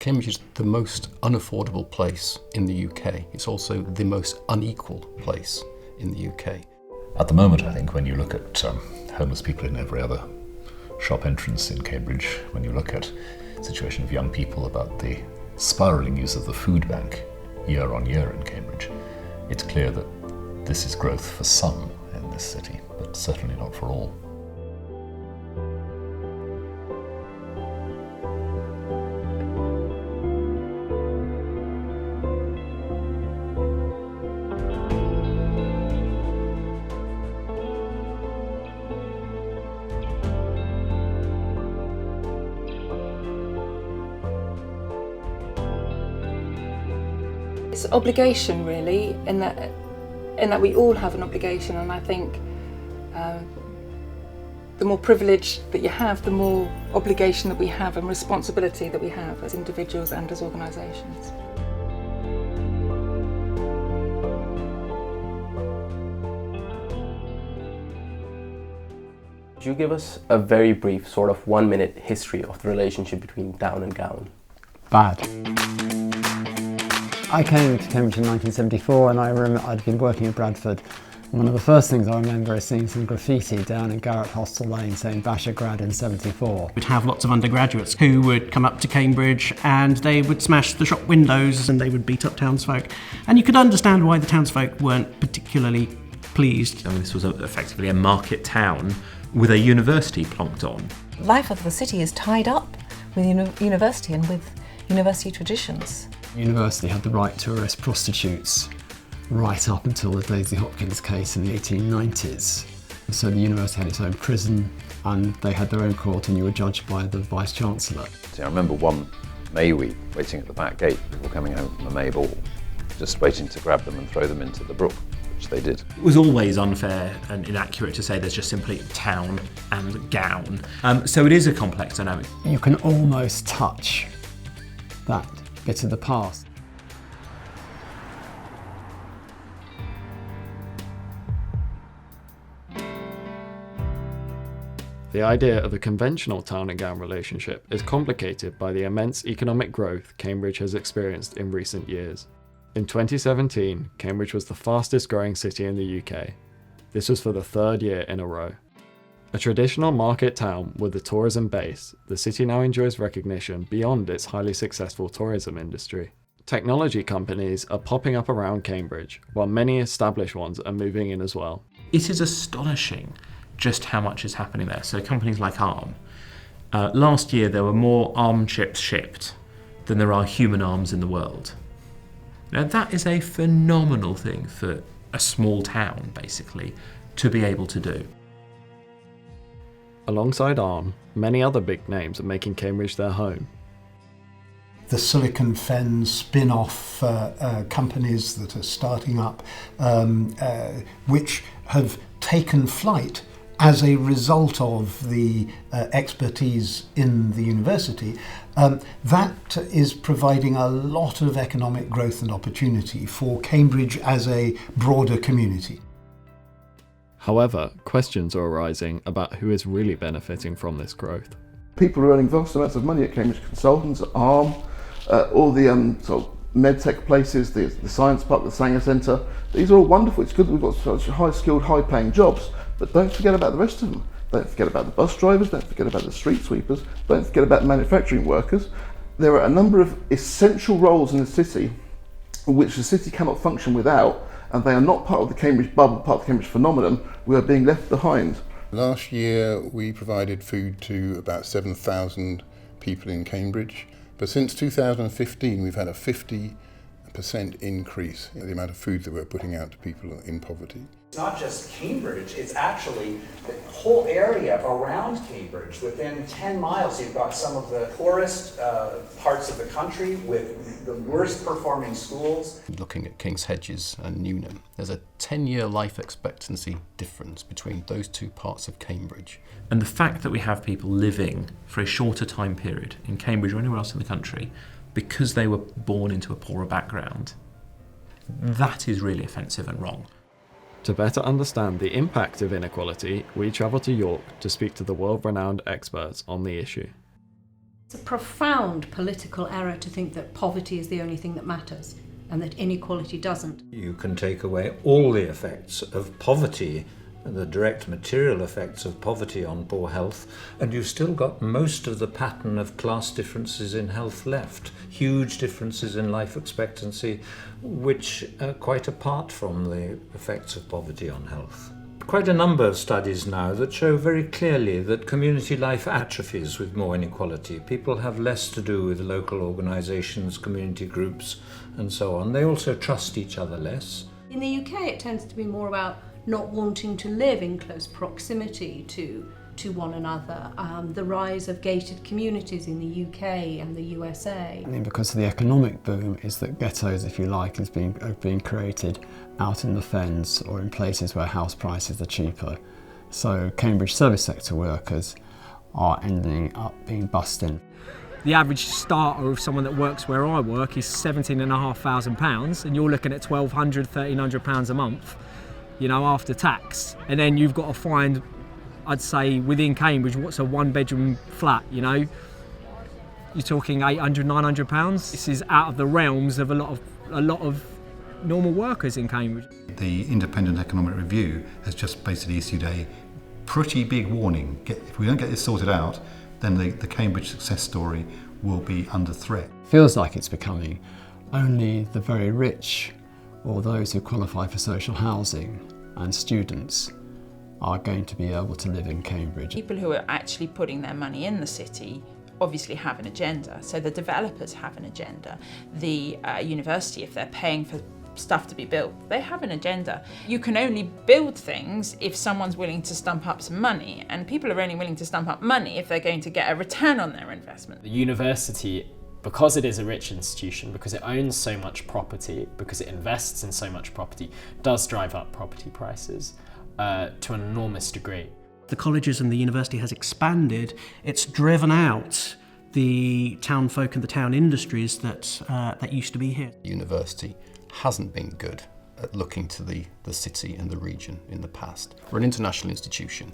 Cambridge is the most unaffordable place in the UK. It's also the most unequal place in the UK. At the moment, I think, when you look at homeless people in every other shop entrance in Cambridge, when you look at the situation of young people, about the spiralling use of the food bank year on year in Cambridge, it's clear that this is growth for some in this city, but certainly not for all. It's obligation, really, in that we all have an obligation, and I think the more privilege that you have, the more obligation that we have and responsibility that we have as individuals and as organisations. Could you give us a very brief, sort of 1-minute history of the relationship between down and gown? Bad. I came to Cambridge in 1974 and I remember I'd been working at Bradford. One of the first things I remember is seeing some graffiti down in Garrett Hostel Lane saying Basher grad in 74. We'd have lots of undergraduates who would come up to Cambridge and they would smash the shop windows and they would beat up townsfolk. And you could understand why the townsfolk weren't particularly pleased. I mean, this was effectively a market town with a university plonked on. Life of the city is tied up with university and with university traditions. University had the right to arrest prostitutes right up until the Daisy Hopkins case in the 1890s. So the university had its own prison and they had their own court and you were judged by the Vice-Chancellor. I remember one May week waiting at the back gate before coming home from a May ball, just waiting to grab them and throw them into the brook, which they did. It was always unfair and inaccurate to say there's just simply town and gown. So it is a complex dynamic. You can almost touch that bit of the past. The idea of a conventional town and gown relationship is complicated by the immense economic growth Cambridge has experienced in recent years. In 2017, Cambridge was the fastest growing city in the UK. This was for the third year in a row. A traditional market town with a tourism base, the city now enjoys recognition beyond its highly successful tourism industry. Technology companies are popping up around Cambridge, while many established ones are moving in as well. It is astonishing just how much is happening there. So companies like ARM. Last year there were more ARM chips shipped than there are human arms in the world. Now that is a phenomenal thing for a small town, basically, to be able to do. Alongside ARM, many other big names are making Cambridge their home. The Silicon Fen spin-off companies that are starting up, which have taken flight as a result of the expertise in the university, that is providing a lot of economic growth and opportunity for Cambridge as a broader community. However, questions are arising about who is really benefiting from this growth. People are earning vast amounts of money at Cambridge Consultants, ARM, all the sort of medtech places, the Science Park, the Sanger Centre. These are all wonderful. It's good that we've got such high-skilled, high-paying jobs, but don't forget about the rest of them. Don't forget about the bus drivers, don't forget about the street sweepers, don't forget about manufacturing workers. There are a number of essential roles in the city which the city cannot function without, and they are not part of the Cambridge bubble, part of the Cambridge phenomenon. We are being left behind. Last year we provided food to about 7,000 people in Cambridge, but since 2015 we've had a 50% increase in the amount of food that we're putting out to people in poverty. It's not just Cambridge, it's actually the whole area around Cambridge. Within 10 miles you've got some of the poorest parts of the country with the worst performing schools. Looking at King's Hedges and Newnham, there's a 10-year life expectancy difference between those two parts of Cambridge. And the fact that we have people living for a shorter time period in Cambridge or anywhere else in the country because they were born into a poorer background, that is really offensive and wrong. To better understand the impact of inequality, we travel to York to speak to the world-renowned experts on the issue. It's a profound political error to think that poverty is the only thing that matters and that inequality doesn't. You can take away all the effects of poverty, the direct material effects of poverty on poor health, and you've still got most of the pattern of class differences in health left. Huge differences in life expectancy, which are quite apart from the effects of poverty on health. Quite a number of studies now that show very clearly that community life atrophies with more inequality. People have less to do with local organisations, community groups and so on. They also trust each other less. In the UK it tends to be more about not wanting to live in close proximity to one another. The rise of gated communities in the UK and the USA. I mean, because of the economic boom is that ghettos, if you like, are being created out in the fens or in places where house prices are cheaper. So Cambridge service sector workers are ending up being bussed in. The average starter of someone that works where I work is £17,500, and you're looking at £1,200, £1,300 a month, you know, after tax. And then you've got to find, I'd say, within Cambridge, what's a one-bedroom flat, you know? You're talking £800, £900. This is out of the realms of a lot of normal workers in Cambridge. The Independent Economic Review has just basically issued a pretty big warning. If we don't get this sorted out, then the Cambridge success story will be under threat. Feels like it's becoming only the very rich or those who qualify for social housing and students are going to be able to live in Cambridge. People who are actually putting their money in the city obviously have an agenda. So the developers have an agenda. The university, if they're paying for stuff to be built, they have an agenda. You can only build things if someone's willing to stump up some money, and people are only willing to stump up money if they're going to get a return on their investment. The university, because it is a rich institution, because it owns so much property, because it invests in so much property, does drive up property prices to an enormous degree. The colleges and the university has expanded. It's driven out the town folk and the town industries that used to be here. University hasn't been good at looking to the city and the region in the past. We're an international institution.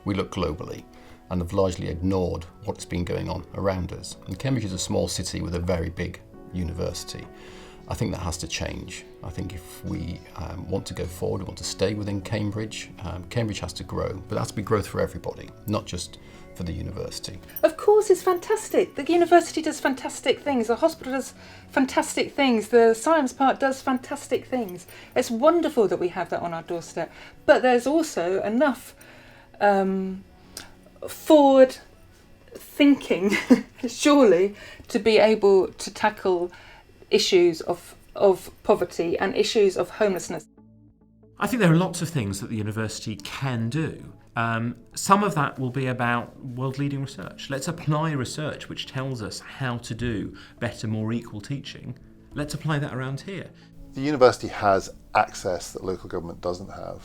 We look globally and have largely ignored what's been going on around us. And Cambridge is a small city with a very big university. I think that has to change. I think if we want to go forward, we want to stay within Cambridge, Cambridge has to grow, but that has to be growth for everybody, not just for the university. Of course, it's fantastic. The university does fantastic things. The hospital does fantastic things. The science park does fantastic things. It's wonderful that we have that on our doorstep. But there's also enough forward thinking, surely, to be able to tackle issues of poverty and issues of homelessness. I think there are lots of things that the university can do. Some of that will be about world-leading research. Let's apply research which tells us how to do better, more equal teaching. Let's apply that around here. The university has access that local government doesn't have.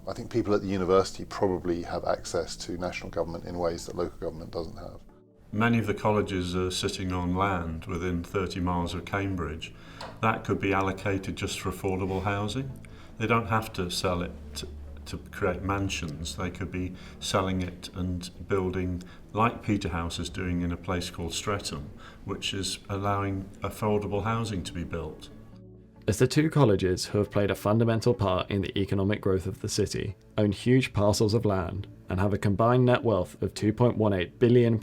I think people at the university probably have access to national government in ways that local government doesn't have. Many of the colleges are sitting on land within 30 miles of Cambridge. That could be allocated just for affordable housing. They don't have to sell it to create mansions. They could be selling it and building, like Peterhouse is doing in a place called Streatham, which is allowing affordable housing to be built. As the two colleges who have played a fundamental part in the economic growth of the city, own huge parcels of land, and have a combined net wealth of £2.18 billion,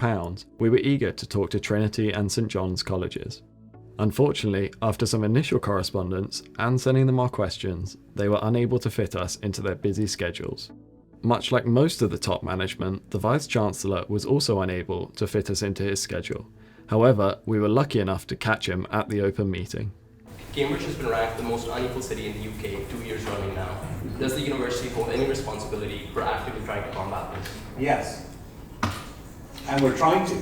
we were eager to talk to Trinity and St John's colleges. Unfortunately, after some initial correspondence and sending them our questions, they were unable to fit us into their busy schedules. Much like most of the top management, the Vice-Chancellor was also unable to fit us into his schedule. However, we were lucky enough to catch him at the open meeting. Cambridge has been ranked the most unequal city in the UK 2 years running now. Does the university hold any responsibility for actively trying to combat this? Yes. And we're trying to.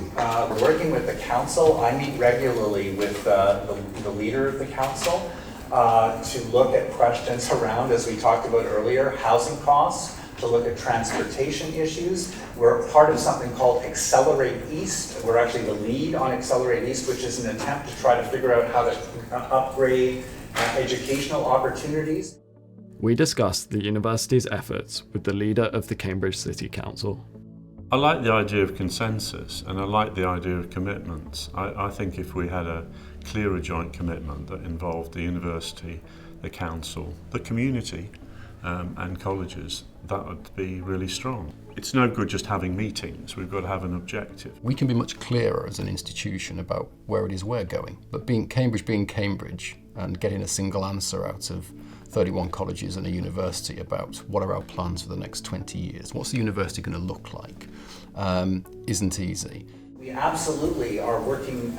We're working with the council. I meet regularly with the leader of the council to look at questions around, as we talked about earlier, housing costs, to look at transportation issues. We're part of something called Accelerate East. We're actually the lead on Accelerate East, which is an attempt to try to figure out how to upgrade educational opportunities. We discussed the university's efforts with the leader of the Cambridge City Council. I like the idea of consensus, and I like the idea of commitments. I think if we had a clearer joint commitment that involved the university, the council, the community, and colleges, that would be really strong. It's no good just having meetings, we've got to have an objective. We can be much clearer as an institution about where it is we're going, but being Cambridge and getting a single answer out of 31 colleges and a university about what are our plans for the next 20 years, what's the university going to look like, isn't easy. We absolutely are working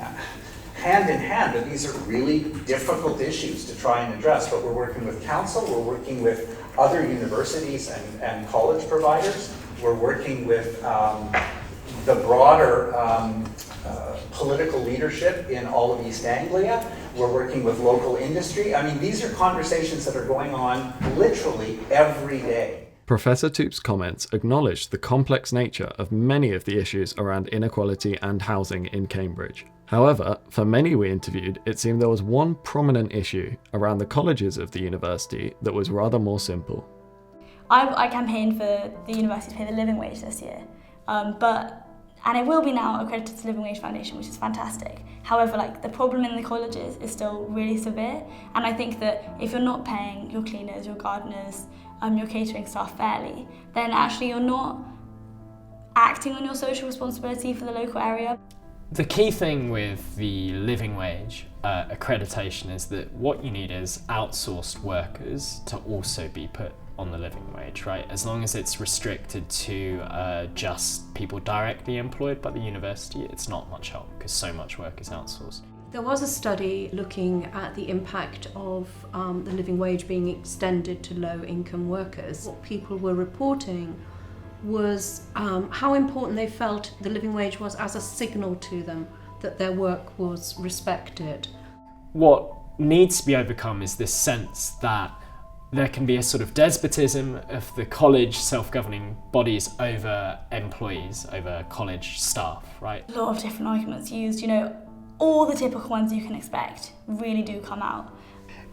hand in hand, but these are really difficult issues to try and address. But we're working with council, we're working with other universities and college providers, we're working with the broader political leadership in all of East Anglia, we're working with local industry. I mean, these are conversations that are going on literally every day. Professor Toop's comments acknowledged the complex nature of many of the issues around inequality and housing in Cambridge. However, for many we interviewed, it seemed there was one prominent issue around the colleges of the university that was rather more simple. I campaigned for the university to pay the living wage this year, and it will be now accredited to the Living Wage Foundation, which is fantastic. However, the problem in the colleges is still really severe, and I think that if you're not paying your cleaners, your gardeners, your catering staff fairly, then actually you're not acting on your social responsibility for the local area. The key thing with the living wage accreditation is that what you need is outsourced workers to also be put on the living wage, right? As long as it's restricted to just people directly employed by the university, it's not much help because so much work is outsourced. There was a study looking at the impact of the living wage being extended to low-income workers. What people were reporting was how important they felt the living wage was as a signal to them that their work was respected. What needs to be overcome is this sense that there can be a sort of despotism of the college self-governing bodies over employees, over college staff, right? A lot of different arguments used, all the typical ones you can expect really do come out.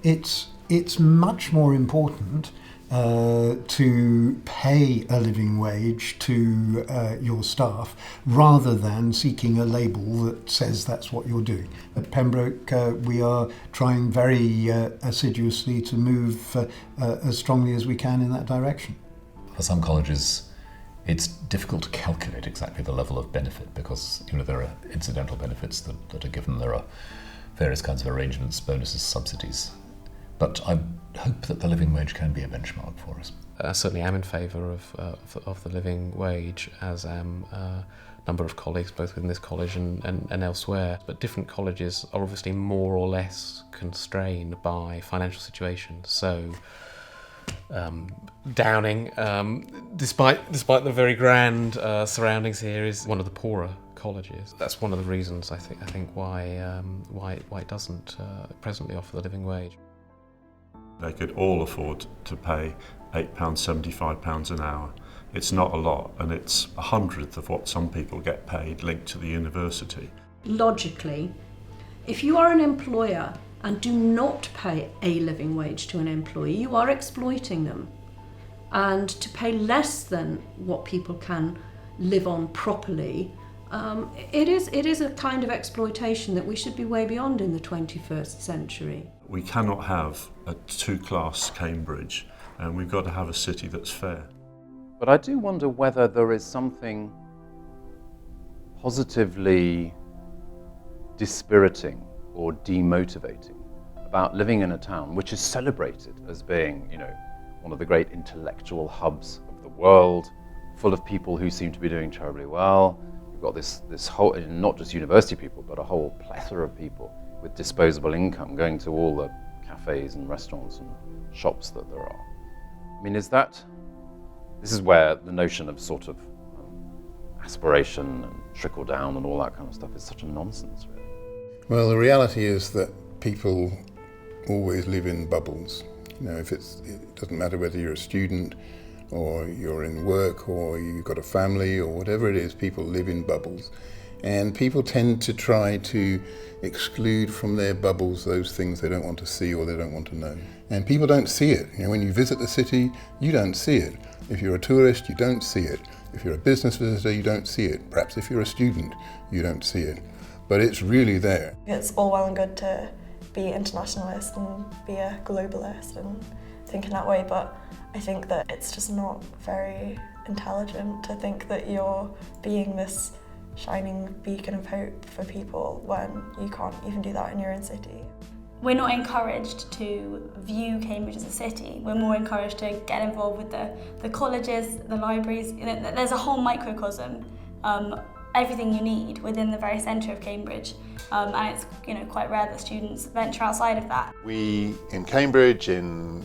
It's much more important to pay a living wage to your staff rather than seeking a label that says that's what you're doing. At Pembroke, we are trying very assiduously to move as strongly as we can in that direction. For some colleges, it's difficult to calculate exactly the level of benefit because there are incidental benefits that are given. There are various kinds of arrangements, bonuses, subsidies. But I hope that the living wage can be a benchmark for us. I certainly am in favour of the living wage, as am a number of colleagues, both within this college and elsewhere. But different colleges are obviously more or less constrained by financial situations. So Downing, despite the very grand surroundings here, is one of the poorer colleges. That's one of the reasons I think why it doesn't presently offer the living wage. They could all afford to pay £8.75 an hour. It's not a lot, and it's 1/100th of what some people get paid linked to the university. Logically, if you are an employer and do not pay a living wage to an employee, you are exploiting them. And to pay less than what people can live on properly, it is a kind of exploitation that we should be way beyond in the 21st century. We cannot have a two-class Cambridge, and we've got to have a city that's fair. But I do wonder whether there is something positively dispiriting or demotivating about living in a town which is celebrated as being, one of the great intellectual hubs of the world, full of people who seem to be doing terribly well. You've got this whole, not just university people, but a whole plethora of people with disposable income going to all the cafes and restaurants and shops that there are. I mean, this is where the notion of sort of aspiration and trickle down and all that kind of stuff is such a nonsense, really. Well, the reality is that people always live in bubbles. It doesn't matter whether you're a student or you're in work or you've got a family or whatever it is, people live in bubbles. And people tend to try to exclude from their bubbles those things they don't want to see or they don't want to know. And people don't see it. When you visit the city, you don't see it. If you're a tourist, you don't see it. If you're a business visitor, you don't see it. Perhaps if you're a student, you don't see it. But it's really there. It's all well and good to be internationalist and be a globalist and think in that way, but I think that it's just not very intelligent to think that you're being this shining beacon of hope for people when you can't even do that in your own city. We're not encouraged to view Cambridge as a city. We're more encouraged to get involved with the colleges, the libraries. There's a whole microcosm, everything you need within the very centre of Cambridge. And it's quite rare that students venture outside of that. We in Cambridge, in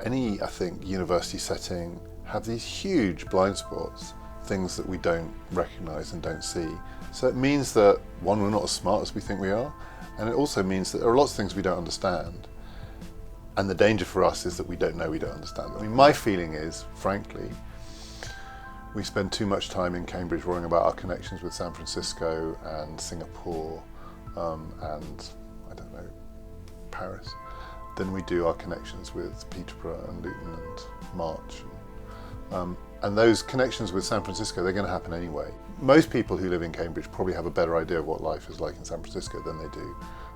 any, I think, university setting, have these huge blind spots, things that we don't recognise and don't see. So it means that, one, we're not as smart as we think we are, and it also means that there are lots of things we don't understand. And the danger for us is that we don't know we don't understand. I mean, my feeling is, frankly, we spend too much time in Cambridge worrying about our connections with San Francisco and Singapore and, I don't know, Paris, than we do our connections with Peterborough and Luton and March. And those connections with San Francisco, they're going to happen anyway. Most people who live in Cambridge probably have a better idea of what life is like in San Francisco than they do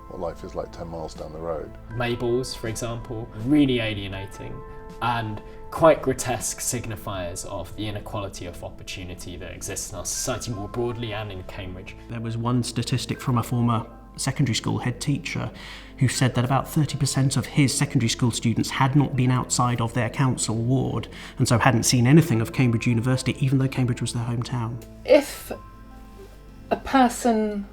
what life is like 10 miles down the road. Mabels, for example, really alienating and quite grotesque signifiers of the inequality of opportunity that exists in our society more broadly and in Cambridge. There was one statistic from a former secondary school head teacher who said that about 30% of his secondary school students had not been outside of their council ward and so hadn't seen anything of Cambridge University, even though Cambridge was their hometown. If a person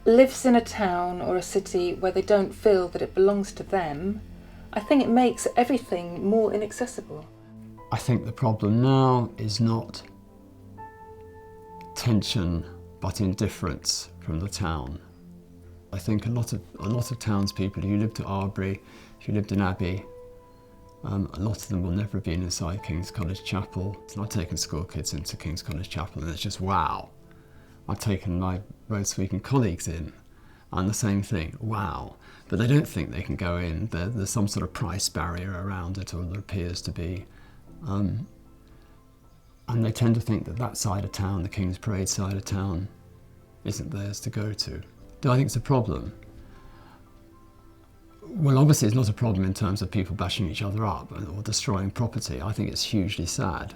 lives in a town or a city where they don't feel that it belongs to them, I think it makes everything more inaccessible. I think the problem now is not tension but indifference from the town. I think a lot of townspeople who lived at Arbury, who lived in Abbey, a lot of them will never have been inside King's College Chapel. And I've taken school kids into King's College Chapel and it's just wow. I've taken my road sweeping colleagues in and the same thing, wow. But they don't think they can go in. There's some sort of price barrier around it, or there appears to be. And they tend to think that that side of town, the King's Parade side of town, isn't theirs to go to. Do I think it's a problem? Well, obviously it's not a problem in terms of people bashing each other up or destroying property. I think it's hugely sad.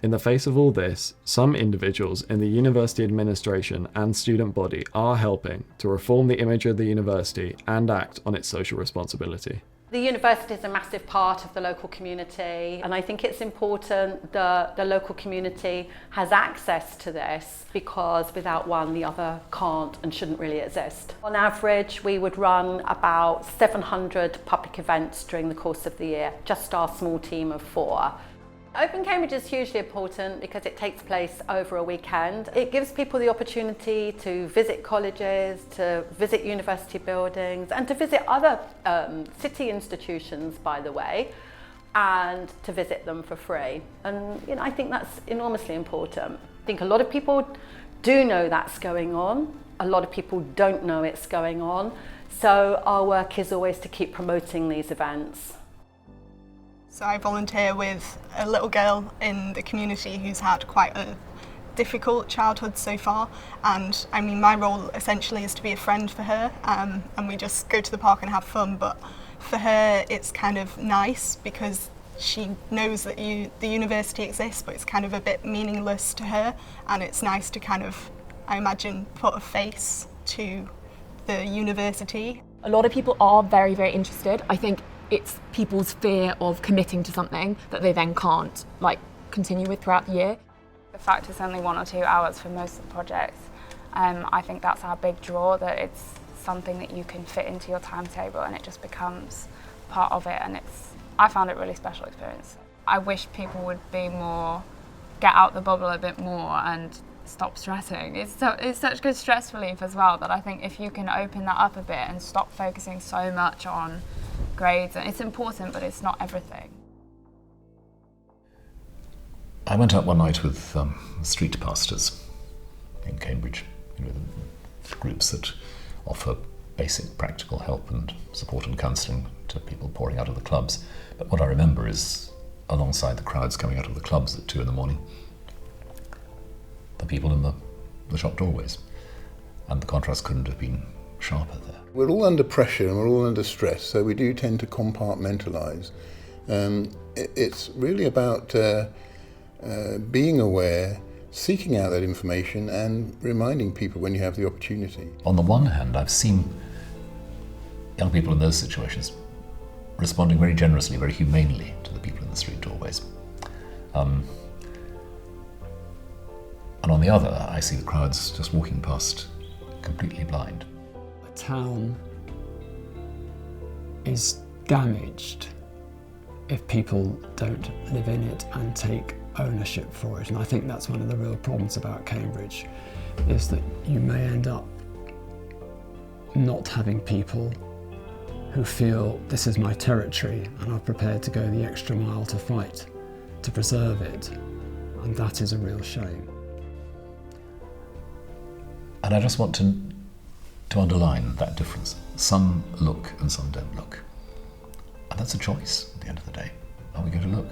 In the face of all this, some individuals in the university administration and student body are helping to reform the image of the university and act on its social responsibility. The university is a massive part of the local community, and I think it's important that the local community has access to this, because without one the other can't and shouldn't really exist. On average, we would run about 700 public events during the course of the year, just our small team of 4. Open Cambridge is hugely important because it takes place over a weekend. It gives people the opportunity to visit colleges, to visit university buildings, and to visit other city institutions, by the way, and to visit them for free. And I think that's enormously important. I think a lot of people do know that's going on. A lot of people don't know it's going on. So our work is always to keep promoting these events. So I volunteer with a little girl in the community who's had quite a difficult childhood so far, and I mean my role essentially is to be a friend for her, and we just go to the park and have fun, but for her it's kind of nice because she knows that the university exists, but it's kind of a bit meaningless to her, and it's nice to kind of, I imagine, put a face to the university. A lot of people are very, very interested. I think it's people's fear of committing to something that they then can't continue with throughout the year. The fact it's only 1 or 2 hours for most of the projects, I think that's our big draw, that it's something that you can fit into your timetable and it just becomes part of it, and I found it a really special experience. I wish people would be more, get out the bubble a bit more and stop stressing. It's such good stress relief as well, that I think if you can open that up a bit and stop focusing so much on grades, and it's important, but it's not everything. I went out one night with street pastors in Cambridge, the groups that offer basic practical help and support and counselling to people pouring out of the clubs. But what I remember is alongside the crowds coming out of the clubs at 2 a.m, the people in the shop doorways. And the contrast couldn't have been sharper there. We're all under pressure and we're all under stress, so we do tend to compartmentalise. It's really about being aware, seeking out that information and reminding people when you have the opportunity. On the one hand, I've seen young people in those situations responding very generously, very humanely to the people in the street doorways. And on the other, I see the crowds just walking past completely blind. A town is damaged if people don't live in it and take ownership for it. And I think that's one of the real problems about Cambridge, is that you may end up not having people who feel this is my territory and are prepared to go the extra mile to fight to preserve it. And that is a real shame. And I just want to underline that difference. Some look and some don't look. And that's a choice at the end of the day. Are we going to look?